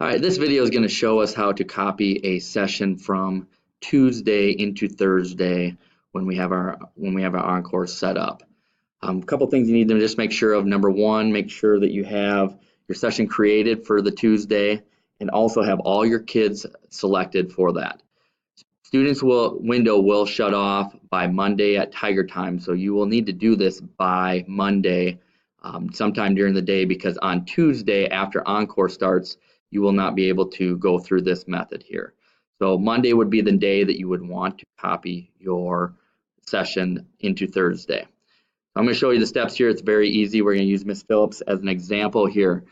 All right, this video is going to show us how to copy a session from Tuesday into Thursday when we have our Encore set up. A couple things you need to just make sure of. Number one, make sure that you have your session created for the Tuesday and also have all your kids selected for that. Students window will shut off by Monday at Tiger Time, so you will need to do this by Monday sometime during the day, because on Tuesday after Encore starts, you will not be able to go through this method here. So Monday would be the day that you would want to copy your session into Thursday. I'm going to show you the steps here. It's very easy. We're going to use Miss Phillips as an example here.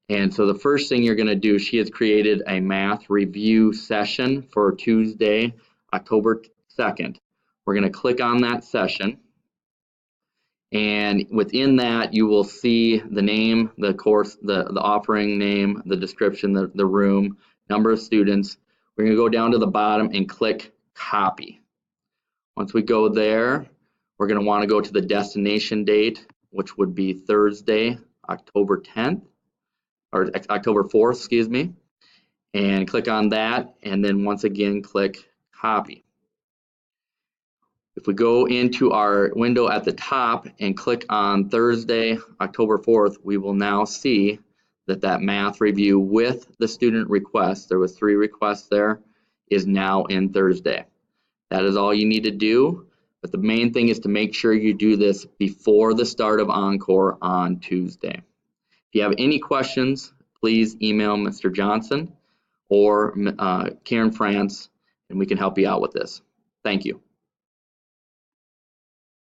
And so the first thing you're going to do, she has created a math review session for Tuesday, October 2nd. We're going to click on that session. And within that, you will see the name, the course, the offering name, the description, the room, number of students. We're going to go down to the bottom and click copy. Once we go there, we're going to want to go to the destination date, which would be Thursday, October 10th, or October 4th, excuse me, and click on that, and then once again click copy. If we go into our window at the top and click on Thursday, October 4th, we will now see that math review with the student request, there was 3 requests there, is now in Thursday. That is all you need to do, but the main thing is to make sure you do this before the start of Encore on Tuesday. If you have any questions, please email Mr. Johnson or Karen France, and we can help you out with this. Thank you.